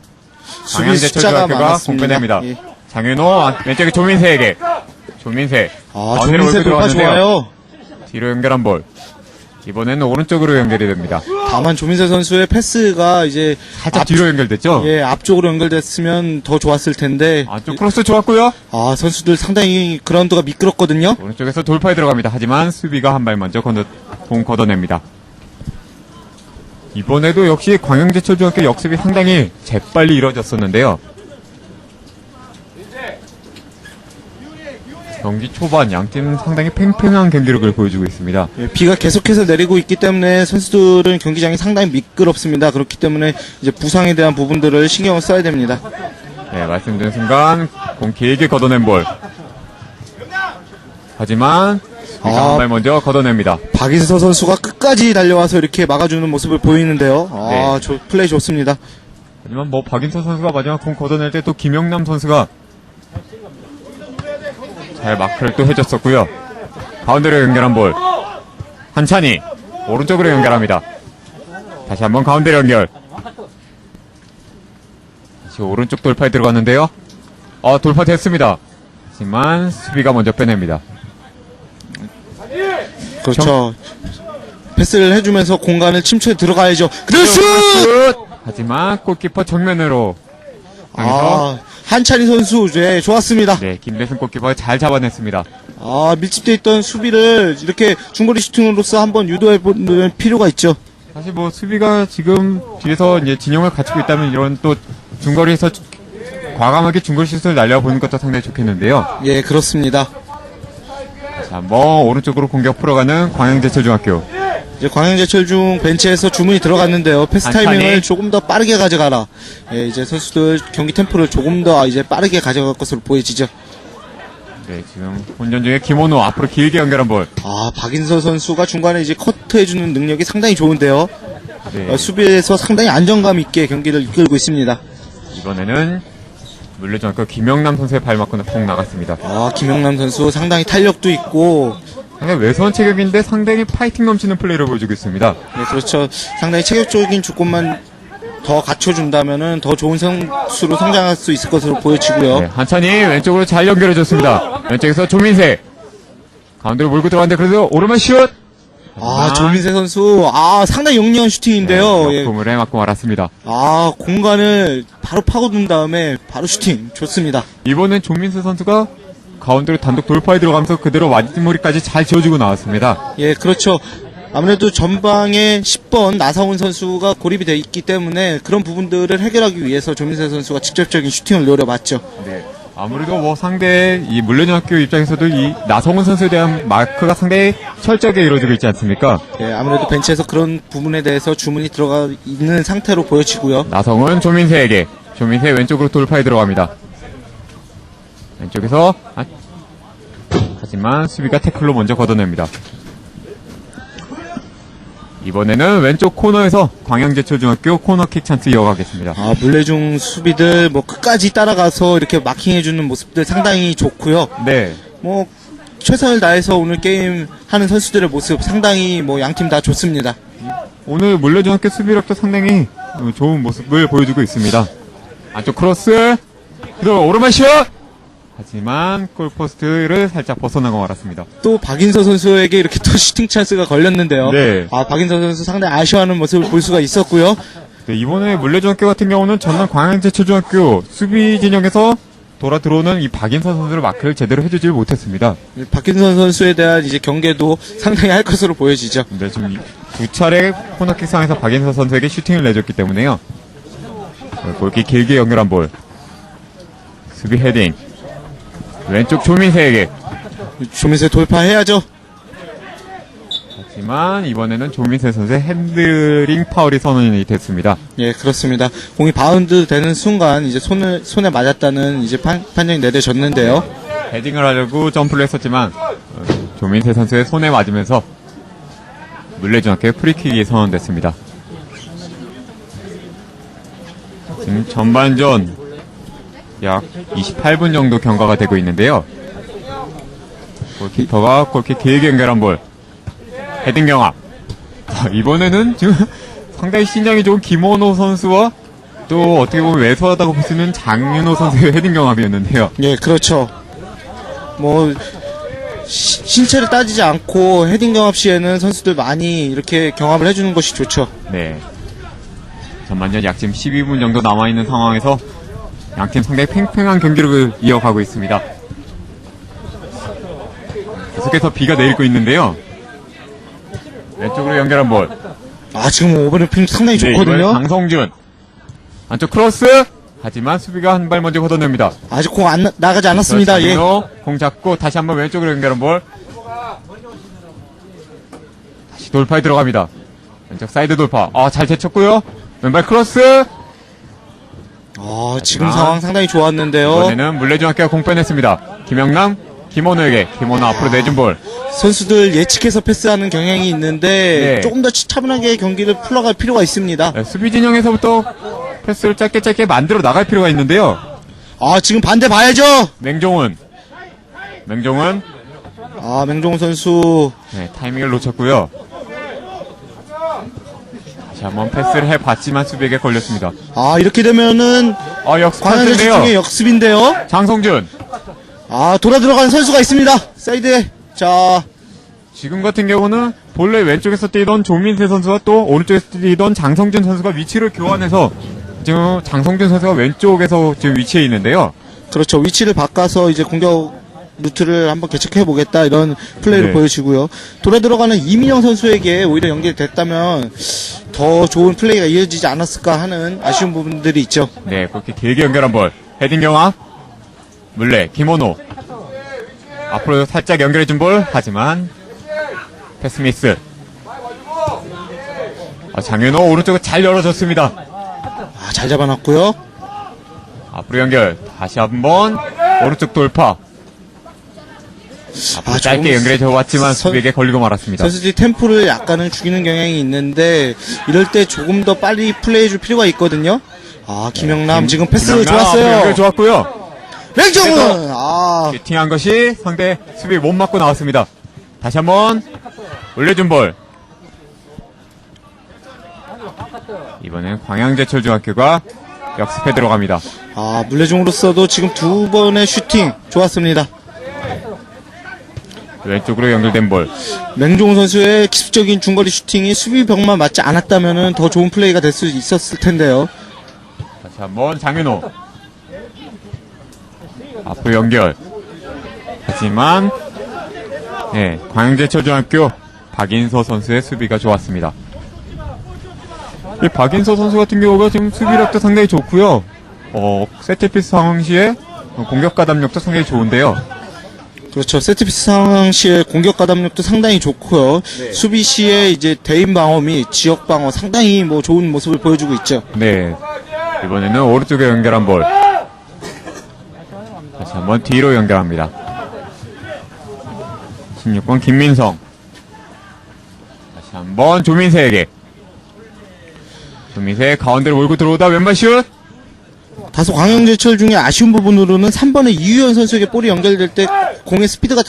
수비 숫자가 광양제철중학교가 많았습니다. 공패냅니다. 예. 장윤호 왼쪽에 조민세에게 조민세 가운데로 조민세 몰고 돌파 들어갔는데요. 좋아요. 뒤로 연결한 볼 이번에는 오른쪽으로 연결이 됩니다. 다만 조민세 선수의 패스가 이제 살짝 뒤로 연결됐죠. 예, 앞쪽으로 연결됐으면 더 좋았을 텐데 안쪽 크로스 좋았고요. 선수들 상당히 그라운드가 미끄럽거든요. 오른쪽에서 돌파에 들어갑니다. 하지만 수비가 한 발 먼저 공 걷어냅니다. 이번에도 역시 광양제철중학교 역습이 상당히 재빨리 이루어졌었는데요. 경기 초반 양팀 상당히 팽팽한 경기력을 보여주고 있습니다. 예, 비가 계속해서 내리고 있기 때문에 선수들은 경기장이 상당히 미끄럽습니다. 그렇기 때문에 이제 부상에 대한 부분들을 신경을 써야 됩니다. 네, 말씀드린 순간 공 길게 걷어낸 볼. 하지만 수비가 한 발 먼저 걷어냅니다. 박인서 선수가 끝까지 달려와서 이렇게 막아주는 모습을 보이는데요. 네. 플레이 좋습니다. 하지만 뭐 박인서 선수가 마지막 공 걷어낼 때 또 김영남 선수가 잘 마크를 또 해줬었고요. 가운데로 연결한 볼 한찬이 오른쪽으로 연결합니다. 다시 한번 가운데로 연결. 다시 오른쪽 돌파에 들어갔는데요. 돌파됐습니다. 하지만 수비가 먼저 빼냅니다. 그렇죠. 패스를 해주면서 공간을 침투해 들어가야죠. 그대로 슛! 하지만 골키퍼 정면으로 향해서 한찬희 선수, 네, 좋았습니다. 네, 김대승 골키퍼가 잘 잡아냈습니다. 밀집되어 있던 수비를 이렇게 중거리 슈팅으로서 한번 유도해보는 필요가 있죠. 사실 뭐 수비가 지금 뒤에서 이제 진영을 갖추고 있다면 이런 또 중거리에서 과감하게 중거리 슛을 날려보는 것도 상당히 좋겠는데요. 예, 그렇습니다. 자, 한번 오른쪽으로 공격 풀어가는 광양제철중학교. 이제 광양제철중 벤치에서 주문이 들어갔는데요. 패스 한찬희. 타이밍을 조금 더 빠르게 가져가라. 예, 이제 선수들 경기 템포를 조금 더 이제 빠르게 가져갈 것으로 보여지죠. 네, 지금 혼전 중에 김원호 앞으로 길게 연결한 볼. 박인서 선수가 중간에 이제 커트해주는 능력이 상당히 좋은데요. 네, 수비에서 상당히 안정감 있게 경기를 이끌고 있습니다. 이번에는 물레중학교 김영남 선수의 발 맞고 폭 나갔습니다. 김영남 선수 상당히 탄력도 있고, 상당히 외선 체격인데 상당히 파이팅 넘치는 플레이를 보여주고 있습니다. 네, 그렇죠. 상당히 체격적인 조건만 더 갖춰준다면은 더 좋은 선수로 성장할 수 있을 것으로 보여지고요. 네, 한찬이 왼쪽으로 잘 연결해줬습니다. 왼쪽에서 조민세. 가운데로 몰고 들어갔는데 그래도 오른발 슛! 조민세 선수, 상당히 영리한 슈팅인데요. 네, 예. 역공을 해맞고 말았습니다. 공간을 바로 파고든 다음에 바로 슈팅. 좋습니다. 이번엔 조민세 선수가 가운데로 단독 돌파에 들어가면서 그대로 마지막까지 잘 지어주고 나왔습니다. 예, 그렇죠. 아무래도 전방에 10번 나성훈 선수가 고립이 되어 있기 때문에 그런 부분들을 해결하기 위해서 조민세 선수가 직접적인 슈팅을 노려봤죠. 네. 아무래도 뭐 상대 이 물레중학교 입장에서도 이 나성훈 선수에 대한 마크가 상당히 철저하게 이루어지고 있지 않습니까? 예, 아무래도 벤치에서 그런 부분에 대해서 주문이 들어가 있는 상태로 보여지고요. 나성훈 조민세 왼쪽으로 돌파에 들어갑니다. 왼쪽에서 하지만 수비가 태클로 먼저 걷어냅니다. 이번에는 왼쪽 코너에서 광양제철중학교 코너킥 찬스 이어가겠습니다. 아, 물레중 수비들 뭐 끝까지 따라가서 이렇게 마킹해주는 모습들 상당히 좋고요. 네. 뭐 최선을 다해서 오늘 게임 하는 선수들의 모습 상당히 뭐 양팀 다 좋습니다. 오늘 물레중학교 수비력도 상당히 좋은 모습을 보여주고 있습니다. 안쪽 크로스, 그리고 오른발 슛! 하지만 골포스트를 살짝 벗어나고 말았습니다. 또 박인서 선수에게 이렇게 또 슈팅 찬스가 걸렸는데요. 네. 아, 박인서 선수 상당히 아쉬워하는 모습을 볼 수가 있었고요. 네, 이번에 물레중학교 같은 경우는 전남 광양제철중학교 수비 진영에서 돌아 들어오는 이 박인선 선수를 마크를 제대로 해주지 못했습니다. 박인서 선수에 대한 이제 경계도 상당히 할 것으로 보여지죠. 네, 지금 두 차례 코너킥 상에서 박인선 선수에게 슈팅을 내줬기 때문에요. 골키 길게 연결한 볼. 수비 헤딩. 왼쪽 조민세에게. 조민세 돌파해야죠. 하지만 이번에는 조민세 선수의 핸들링 파울이 선언이 됐습니다. 예, 그렇습니다. 공이 바운드 되는 순간 이제 손에 맞았다는 이제 판정이 내려졌는데요. 헤딩을 하려고 점프를 했었지만 조민세 선수의 손에 맞으면서 물레중학교의 프리킥이 선언됐습니다. 지금 전반전 약 28분 정도 경과가 되고 있는데요. 골키퍼가 골킥 길게 연결한 볼. 헤딩 경합. 이번에는 지금 상당히 신장이 좋은 김원호 선수와 또 어떻게 보면 왜소하다고 볼 수 있는 장윤호 선수의 헤딩 경합이었는데요. 예, 그렇죠. 뭐 신체를 따지지 않고 헤딩 경합 시에는 선수들 많이 이렇게 경합을 해주는 것이 좋죠. 네. 전반전 약 지금 12분 정도 남아있는 상황에서 양팀 상당히 팽팽한 경기를 이어가고 있습니다. 계속해서 비가 내리고 있는데요. 왼쪽으로 연결한 볼. 아, 지금 오버래핑 상당히 네, 좋거든요. 이번엔 강성준. 안쪽 크로스. 하지만 수비가 한 발 먼저 걷어냅니다. 아직 공 나가지 않았습니다. 예. 공 잡고 다시 한번 왼쪽으로 연결한 볼. 다시 돌파에 들어갑니다. 왼쪽 사이드 돌파. 잘 제쳤고요. 왼발 크로스. 지금 상황 상당히 좋았는데요. 이번에는 물레중학교가 공 빼냈습니다. 김영남, 김원호에게. 김원호 앞으로 내준 볼. 선수들 예측해서 패스하는 경향이 있는데 네. 조금 더 차분하게 경기를 풀어갈 필요가 있습니다. 네, 수비 진영에서부터 패스를 짧게 만들어 나갈 필요가 있는데요. 지금 반대 봐야죠. 맹종훈. 맹종훈. 맹종훈 선수. 네, 타이밍을 놓쳤고요. 다시 한번 패스를 해봤지만 수비에게 걸렸습니다. 이렇게 되면은 역습 광양제철 중에 찬스인데요. 역습인데요. 장성준. 돌아 들어가는 선수가 있습니다. 사이드에. 자, 지금 같은 경우는 본래 왼쪽에서 뛰던 조민세 선수와 또 오른쪽에서 뛰던 장성준 선수가 위치를 교환해서 지금 장성준 선수가 왼쪽에서 지금 위치해 있는데요. 그렇죠. 위치를 바꿔서 이제 공격 루트를 한번 개척해 보겠다 이런 플레이를 네. 보여주고요. 돌아 들어가는 이민영 선수에게 오히려 연결됐다면 더 좋은 플레이가 이어지지 않았을까 하는 아쉬운 부분들이 있죠. 네, 그렇게 길게 연결한 볼. 헤딩 경합. 물레, 김원호. 앞으로 살짝 연결해준 볼. 하지만 패스 미스. 장윤호 오른쪽을 잘 열어줬습니다. 잘 잡아놨고요. 앞으로 연결. 다시 한번 오른쪽 돌파. 앞으로 짧게 조금 연결해줘봤지만 수비에게 걸리고 말았습니다. 선수들이 템포를 약간은 죽이는 경향이 있는데 이럴 때 조금 더 빨리 플레이해줄 필요가 있거든요. 김영남 지금 패스 앞으로 좋았어요. 연결 좋았고요. 맹정훈! 슈팅한 것이 상대 수비 못 맞고 나왔습니다. 다시 한번 올려준 볼. 이번엔 광양제철중학교가 역습해 들어갑니다. 물레중으로서도 지금 두 번의 슈팅 좋았습니다. 왼쪽으로 연결된 볼. 맹종훈 선수의 기술적인 중거리 슈팅이 수비벽만 맞지 않았다면 더 좋은 플레이가 될 수 있었을 텐데요. 다시 한번 장윤호. 앞으로 연결. 하지만 광양제철중학교 박인서 선수의 수비가 좋았습니다. 이 박인서 선수 같은 경우가 지금 수비력도 상당히 좋고요. 세트피스 상황 시에 공격 가담력도 상당히 좋은데요. 그렇죠. 세트피스 상황 시에 공격 가담력도 상당히 좋고요. 수비 시에 이제 대인 방어 및 지역 방어 상당히 좋은 모습을 보여주고 있죠. 네. 이번에는 오른쪽에 연결한 볼. 다시 한번 뒤로 연결합니다. 16번 김민성. 다시 한번 조민세에게. 조민세 가운데로 몰고 들어오다 왼발 슛. 다소 광역제철 중에 아쉬운 부분으로는 3번의 이유현 선수에게 볼이 연결될 때 공의 스피드가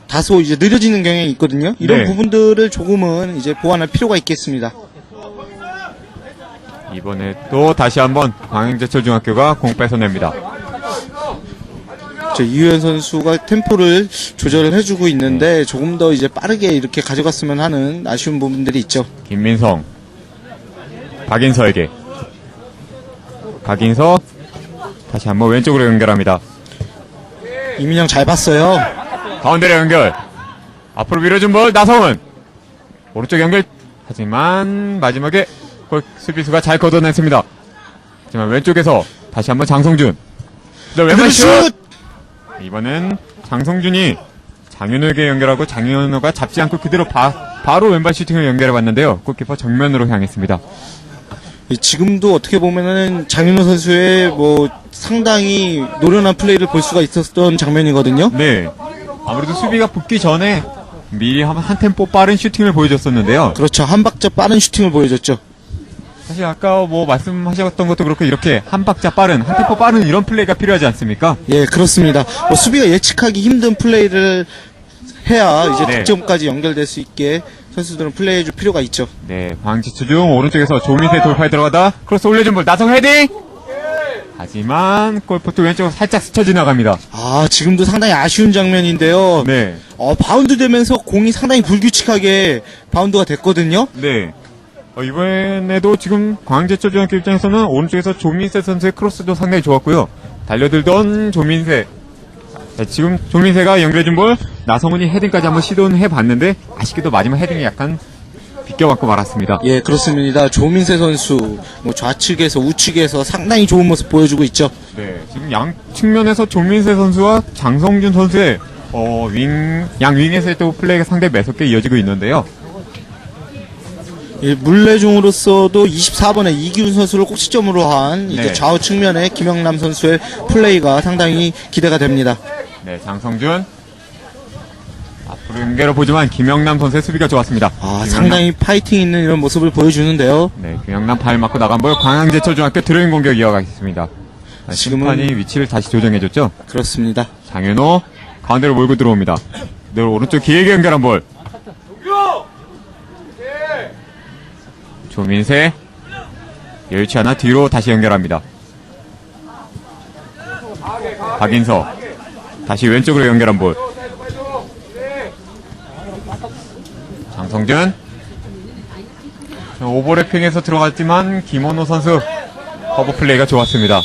다소 이제 느려지는 경향이 있거든요. 이런 네. 부분들을 조금은 이제 보완할 필요가 있겠습니다. 이번에 또 다시 한번 광양제철중학교가 공 뺏어냅니다. 이유현 선수가 템포를 조절을 해주고 있는데 조금 더 이제 빠르게 이렇게 가져갔으면 하는 아쉬운 부분들이 있죠. 김민성. 박인서에게. 박인서. 다시 한번 왼쪽으로 연결합니다. 이민영 잘 봤어요. 가운데로 연결. 앞으로 밀어준 볼 나성은. 오른쪽 연결. 하지만 마지막에 골 수비수가 잘 걷어냈습니다. 하지만 왼쪽에서 다시 한번 장성준. 왼발 슛. 이번엔 장성준이 장윤호에게 연결하고 장윤호가 잡지 않고 그대로 바로 왼발 슈팅을 연결해봤는데요. 골키퍼 정면으로 향했습니다. 지금도 어떻게 보면은 장윤호 선수의 뭐 상당히 노련한 플레이를 볼 수가 있었던 장면이거든요. 네. 아무래도 수비가 붙기 전에 미리 한 템포 빠른 슈팅을 보여줬었는데요. 그렇죠. 한 박자 빠른 슈팅을 보여줬죠. 사실 아까 뭐 말씀하셨던 것도 그렇고 이렇게 한 박자 빠른, 한 템포 빠른 이런 플레이가 필요하지 않습니까? 예, 그렇습니다. 뭐 수비가 예측하기 힘든 플레이를 해야 이제 네. 득점까지 연결될 수 있게 선수들은 플레이해줄 필요가 있죠. 네, 광지추중 오른쪽에서 조민세 돌파에 들어가다 크로스 올려준 볼 나성 헤딩! 하지만 골포트 왼쪽으로 살짝 스쳐 지나갑니다. 아, 지금도 상당히 아쉬운 장면인데요. 네. 바운드 되면서 공이 상당히 불규칙하게 바운드가 됐거든요. 네. 이번에도 지금 광양제철중학교 입장에서는 오른쪽에서 조민세 선수의 크로스도 상당히 좋았고요. 달려들던 조민세. 네, 지금 조민세가 연결해준 볼 나성훈이 헤딩까지 한번 시도는 해봤는데 아쉽게도 마지막 헤딩이 약간 비껴맞고 말았습니다. 예, 그렇습니다. 조민세 선수 뭐 좌측에서 우측에서 상당히 좋은 모습 보여주고 있죠. 네, 지금 양 측면에서 조민세 선수와 장성준 선수의 양 윙에서의 또 플레이가 상당히 매섭게 이어지고 있는데요. 예, 물레중으로서도 24번의 이기훈 선수를 꼭지점으로 한 이제 네. 좌우 측면의 김영남 선수의 플레이가 상당히 기대가 됩니다. 네, 장성준. 앞으로 연결을 보지만 김영남 선수의 수비가 좋았습니다. 김영남. 상당히 파이팅 있는 이런 모습을 보여주는데요. 네, 김영남 발 맞고 나간 볼 광양제철중학교 드로잉 공격 이어가겠습니다. 지금은- 심판이 위치를 다시 조정해줬죠. 그렇습니다. 장윤호 가운데로 몰고 들어옵니다. 늘 오른쪽 길게 연결한 볼. 조민세 여유치 않아 뒤로 다시 연결합니다. 박인서 다시 왼쪽으로 연결한 볼. 장성준 오버래핑에서 들어갔지만 김원호 선수 커버 플레이가 좋았습니다.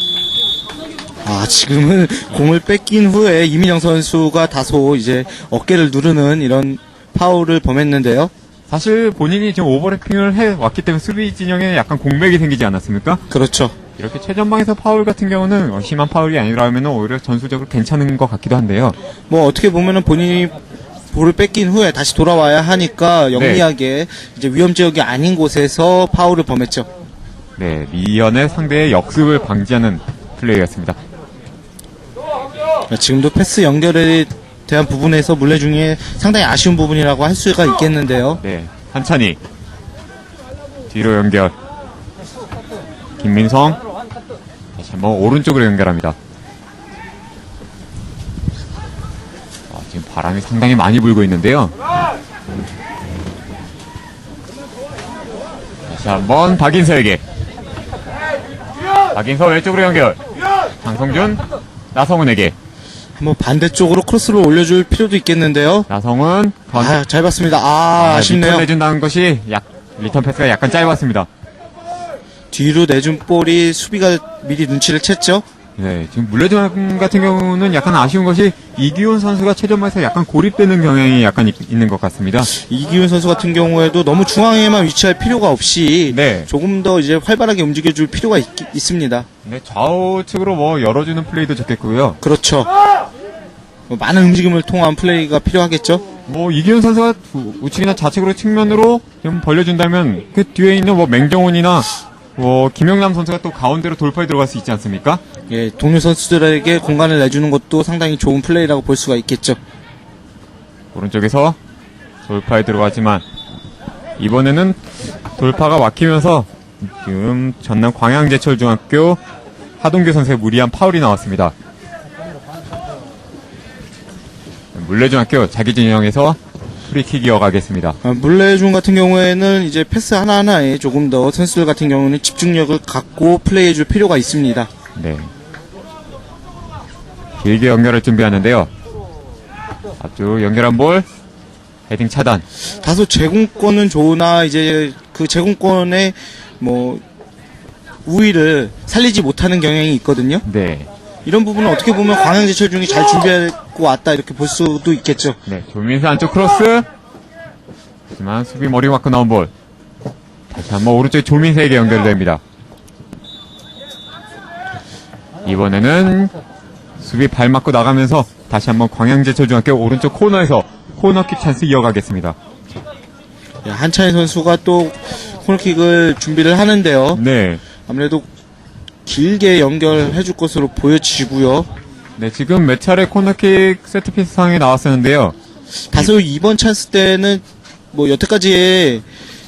지금은 공을 뺏긴 후에 이민영 선수가 다소 이제 어깨를 누르는 이런 파울을 범했는데요. 사실 본인이 지금 오버래핑을 해왔기 때문에 수비 진영에 약간 공백이 생기지 않았습니까? 그렇죠. 이렇게 최전방에서 파울 같은 경우는 심한 파울이 아니라면 오히려 전술적으로 괜찮은 것 같기도 한데요. 뭐 어떻게 보면은 본인이 볼을 뺏긴 후에 다시 돌아와야 하니까 영리하게 이제 위험 지역이 아닌 곳에서 파울을 범했죠. 네, 미연의 상대의 역습을 방지하는 플레이였습니다. 지금도 패스 연결에 대한 부분에서 물레중에 상당히 아쉬운 부분이라고 할 수가 있겠는데요. 네, 한찬이 뒤로 연결. 김민성 다시 한번 오른쪽으로 연결합니다. 지금 바람이 상당히 많이 불고 있는데요. 다시 한번 박인서에게. 박인서 왼쪽으로 연결. 장성준 나성훈에게. 뭐 반대쪽으로 크로스를 올려줄 필요도 있겠는데요. 나성훈 잘 봤습니다. 아쉽네요. 리턴 내준다는 것이 리턴 패스가 약간 짧았습니다. 뒤로 내준 볼이 수비가 미리 눈치를 챘죠. 네, 지금 물레중 같은 경우는 약간 아쉬운 것이 이기훈 선수가 최전방에서 약간 고립되는 경향이 약간 있는 것 같습니다. 이기훈 선수 같은 경우에도 너무 중앙에만 위치할 필요가 없이 네. 조금 더 이제 활발하게 움직여줄 필요가 있습니다. 네, 좌우측으로 뭐 열어주는 플레이도 좋겠고요. 그렇죠. 뭐 많은 움직임을 통한 플레이가 필요하겠죠. 뭐 이기훈 선수가 우측이나 좌측으로 측면으로 좀 벌려준다면 그 뒤에 있는 뭐 맹정훈이나 뭐 김영남 선수가 또 가운데로 돌파에 들어갈 수 있지 않습니까? 예, 동료 선수들에게 공간을 내주는 것도 상당히 좋은 플레이라고 볼 수가 있겠죠. 오른쪽에서 돌파에 들어가지만 이번에는 돌파가 막히면서 지금 전남 광양제철중학교 하동규 선수의 무리한 파울이 나왔습니다. 물레중학교 자기 진영에서 프리킥 이어가겠습니다. 물레중 같은 경우에는 이제 패스 하나하나에 조금 더 선수들 같은 경우는 집중력을 갖고 플레이해줄 필요가 있습니다. 네. 길게 연결할 준비하는데요. 앞쪽 연결한 볼 헤딩 차단. 다소 제공권은 좋으나 이제 그 제공권의 뭐 우위를 살리지 못하는 경향이 있거든요. 네. 이런 부분은 어떻게 보면 광양제철중이 잘 준비하고 왔다 이렇게 볼 수도 있겠죠. 네. 조민수 안쪽 크로스. 하지만 수비 머리 맞고 나온 볼. 다시 한번 오른쪽에 조민수에게 연결됩니다. 이번에는 수비 발 맞고 나가면서 다시 한번 광양제철중학교 오른쪽 코너에서 코너킥 찬스 이어가겠습니다. 한찬희 선수가 또 코너킥을 준비를 하는데요. 네. 아무래도 길게 연결해줄 것으로 보여지고요. 네, 지금 몇 차례 코너킥 세트피스 상황이 나왔었는데요. 다소 이번 찬스 때는 뭐 여태까지의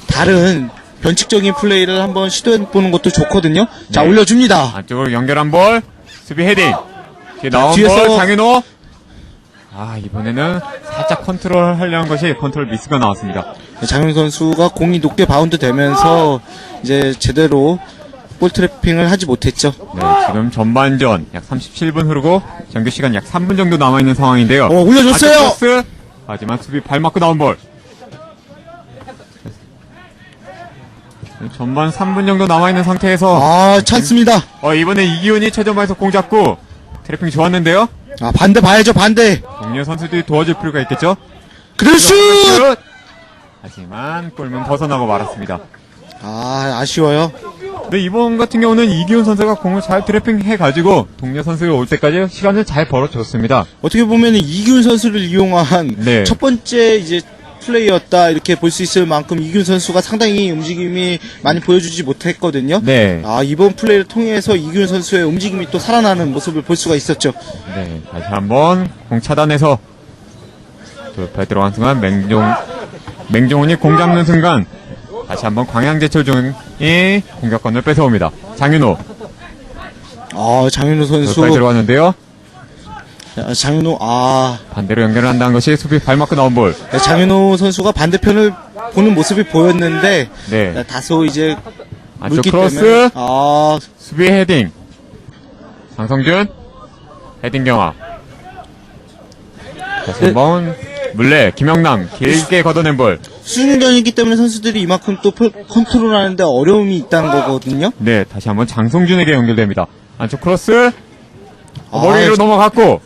다른 변칙적인 플레이를 한번 시도해보는 것도 좋거든요. 자, 네. 올려줍니다. 안쪽으로 연결한 볼, 수비 헤딩. 뒤에 나온 뒤에서- 볼, 장윤호. 아, 이번에는 살짝 컨트롤 하려는 것이 컨트롤 미스가 나왔습니다. 장윤 선수가 공이 높게 바운드 되면서 이제 제대로 볼 트래핑을 하지 못했죠. 네, 지금 전반전 약 37분 흐르고 정규 시간 약 3분 정도 남아있는 상황인데요. 올려줬어요! 안쪽 크로스. 하지만 수비 발 맞고 나온 볼. 전반 3분 정도 남아있는 상태에서 아, 찬스입니다. 이번에 이기훈이 최전방에서 공 잡고 트래핑이 좋았는데요. 아, 반대 봐야죠, 반대. 동료 선수들이 도와줄 필요가 있겠죠. 그럴 슛! 하지만 골문 벗어나고 말았습니다. 아, 아쉬워요. 근데 이번 같은 경우는 이기훈 선수가 공을 잘 트래핑 해가지고 동료 선수가 올 때까지 시간을 잘 벌어줬습니다. 어떻게 보면 이기훈 선수를 이용한 네. 첫 번째 이제 플레이였다 이렇게 볼 수 있을 만큼 이기훈 선수가 상당히 움직임이 많이 보여주지 못했거든요. 네. 아, 이번 플레이를 통해서 이기훈 선수의 움직임이 또 살아나는 모습을 볼 수가 있었죠. 네. 다시 한번 공 차단해서 돌파에 들어간 순간 맹종훈이 공 잡는 순간 다시 한번 광양제철중이 공격권을 뺏어옵니다. 장윤호 아, 장윤호 선수. 돌파에 들어갔는데요. 장윤호, 반대로 연결을 한다는 것이 수비 발 맞고 나온 볼. 네, 장윤호 선수가 반대편을 보는 모습이 보였는데, 네. 다소 이제, 안쪽 물기 크로스. 때문에, 수비 헤딩. 장성준. 헤딩 경합. 다시 한번 물레 김영남 길게 걷어낸 볼. 수중전이기 때문에 선수들이 이만큼 또 컨트롤 하는데 어려움이 있다는 거거든요. 네, 다시 한번 장성준에게 연결됩니다. 안쪽 크로스. 머리로 넘어갔고.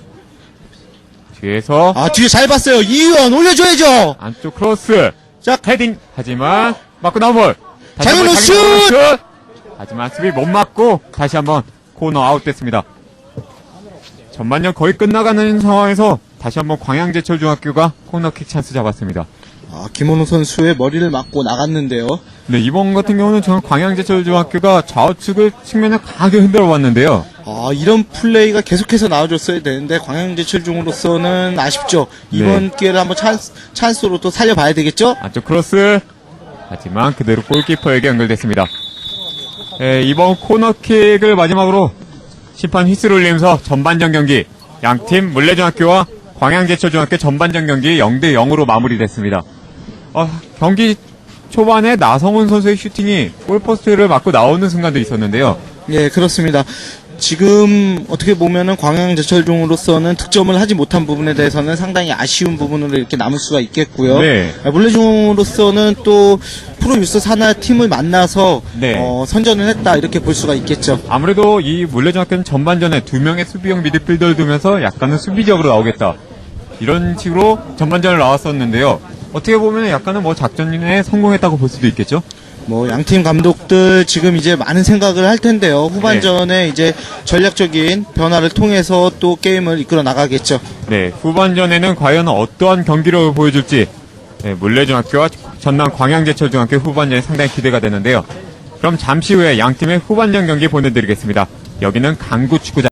뒤에서 뒤에 잘 봤어요. 이의원 올려줘야죠. 안쪽 크로스. 자, 헤딩. 하지만 맞고 나온 볼. 다시 장윤호 한번 장윤호 슛! 슛! 하지만 수비 못 맞고 다시 한번 코너 아웃됐습니다. 전반전 거의 끝나가는 상황에서 다시 한번 광양제철중학교가 코너킥 찬스 잡았습니다. 김원호 선수의 머리를 맞고 나갔는데요. 네, 이번 같은 경우는 저는 광양제철중학교가 좌우측을 측면을 강하게 흔들어 봤는데요. 이런 플레이가 계속해서 나와줬어야 되는데 광양제철중으로서는 아쉽죠. 이번 기회를 한번 찬스로 또 살려봐야 되겠죠? 안쪽 크로스. 하지만 그대로 골키퍼에게 연결됐습니다. 네, 이번 코너킥을 마지막으로 심판 휘슬을 울리면서 전반전 경기 양팀 물레중학교와 광양제철중학교 전반전 경기 0대 0으로 마무리됐습니다. 경기 초반에 나성훈 선수의 슈팅이 골포스트를 맞고 나오는 순간도 있었는데요. 예, 그렇습니다. 지금 어떻게 보면은 광양제철중으로서는 득점을 하지 못한 부분에 대해서는 상당히 아쉬운 부분으로 이렇게 남을 수가 있겠고요. 네. 물레중으로서는 또 프로유스 산하 팀을 만나서 네. 선전을 했다 이렇게 볼 수가 있겠죠. 아무래도 이 물레중학교는 전반전에 2명의 수비형 미드필더를 두면서 약간은 수비적으로 나오겠다. 이런 식으로 전반전을 나왔었는데요. 어떻게 보면 약간은 작전에 성공했다고 볼 수도 있겠죠? 양팀 감독들 지금 이제 많은 생각을 할 텐데요. 후반전에 이제 전략적인 변화를 통해서 또 게임을 이끌어 나가겠죠. 네, 후반전에는 과연 어떠한 경기를 보여줄지 물레중학교와 전남 광양제철중학교 후반전이 상당히 기대가 되는데요. 그럼 잠시 후에 양팀의 후반전 경기 보내드리겠습니다. 여기는 강구축구장